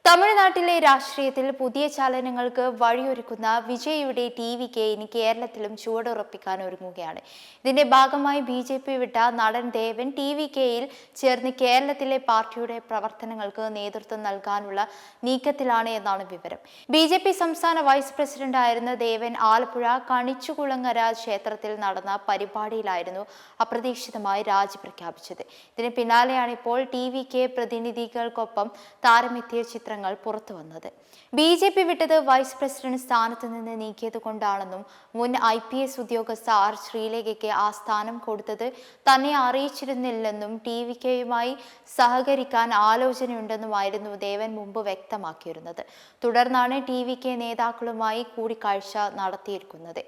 തമിഴ്നാട്ടിലെ രാഷ്ട്രീയത്തിൽ പുതിയ ചലനങ്ങൾക്ക് വഴിയൊരുക്കുന്ന വിജയിയുടെ ടിവിക്ക് ഇനി കേരളത്തിലും ചുവടുറപ്പിക്കാൻ ഒരുങ്ങുകയാണ്. ഇതിന്റെ ഭാഗമായി ബി.ജെ.പി വിട്ട നടൻ ദേവൻ ടിവികെയിൽ ചേർന്ന് കേരളത്തിലെ പാർട്ടിയുടെ പ്രവർത്തനങ്ങൾക്ക് നേതൃത്വം നൽകാനുള്ള നീക്കത്തിലാണ് എന്നാണ് വിവരം. ബി.ജെ.പി സംസ്ഥാന വൈസ് പ്രസിഡന്റായിരുന്ന ദേവൻ ആലപ്പുഴ കണിച്ചുകുളങ്ങര ക്ഷേത്രത്തിൽ നടന്ന പരിപാടിയിലായിരുന്നു അപ്രതീക്ഷിതമായി രാജി പ്രഖ്യാപിച്ചത്. ഇതിന് പിന്നാലെയാണ് ഇപ്പോൾ ടിവികെ പ്രതിനിധികൾക്കൊപ്പം താരമെത്തിയ ചിത്രങ്ങൾ പുറത്തു വന്നത്. ബി.ജെ.പി വിട്ടത് വൈസ് പ്രസിഡന്റ് സ്ഥാനത്ത് നിന്ന് നീക്കിയത് കൊണ്ടാണെന്നും മുൻ IPS ഉദ്യോഗസ്ഥ ആർ ശ്രീലേഖയ്ക്ക് ആ സ്ഥാനം കൊടുത്തത് തന്നെ അറിയിച്ചിരുന്നില്ലെന്നും ടിവികെയുമായി സഹകരിക്കാൻ ആലോചനയുണ്ടെന്നുമായിരുന്നു ദേവൻ മുമ്പ് വ്യക്തമാക്കിയിരുന്നത്. തുടർന്നാണ് ടിവികെ നേതാക്കളുമായി കൂടിക്കാഴ്ച നടത്തിയിരിക്കുന്നത്.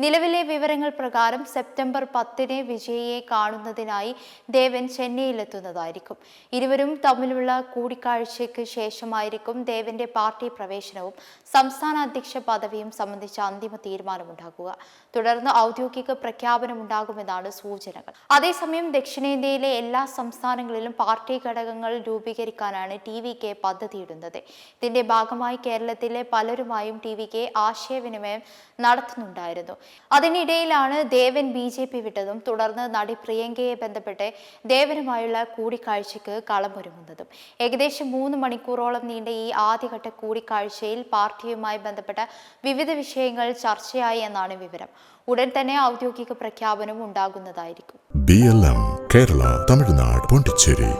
നിലവിലെ വിവരങ്ങൾ പ്രകാരം സെപ്റ്റംബർ 10 വിജയിയെ കാണുന്നതിനായി ദേവൻ ചെന്നൈയിലെത്തുന്നതായിരിക്കും. ഇരുവരും തമ്മിലുള്ള കൂടിക്കാഴ്ചയ്ക്ക് ശേഷമായിരിക്കും ദേവന്റെ പാർട്ടി പ്രവേശനവും സംസ്ഥാന അധ്യക്ഷ പദവിയും സംബന്ധിച്ച അന്തിമ തീരുമാനമുണ്ടാകുക. തുടർന്ന് ഔദ്യോഗിക പ്രഖ്യാപനമുണ്ടാകുമെന്നാണ് സൂചനകൾ. അതേസമയം ദക്ഷിണേന്ത്യയിലെ എല്ലാ സംസ്ഥാനങ്ങളിലും പാർട്ടി ഘടകങ്ങൾ രൂപീകരിക്കാനാണ് ടിവികെ പദ്ധതിയിടുന്നത്. ഇതിന്റെ ഭാഗമായി കേരളത്തിലെ പലരുമായും ടിവികെ ആശയവിനിമയം നടത്തുന്നുണ്ടായിരുന്നു. അതിനിടയിലാണ് ദേവൻ ബി.ജെ.പി വിട്ടതും തുടർന്ന് നടി പ്രിയങ്കയെ ബന്ധപ്പെട്ട് ദേവനുമായുള്ള കൂടിക്കാഴ്ചയ്ക്ക് കളമൊരുങ്ങുന്നതും. ഏകദേശം 3 മണിക്കൂറോളം നീണ്ട ഈ ആദ്യഘട്ട കൂടിക്കാഴ്ചയിൽ പാർട്ടിയുമായി ബന്ധപ്പെട്ട വിവിധ വിഷയങ്ങൾ ചർച്ചയായി എന്നാണ് വിവരം. ഉടൻ തന്നെ ഔദ്യോഗിക പ്രഖ്യാപനം ഉണ്ടാകുന്നതായിരിക്കും. BLM കേരള, തമിഴ്നാട്, പോണ്ടിച്ചേരി.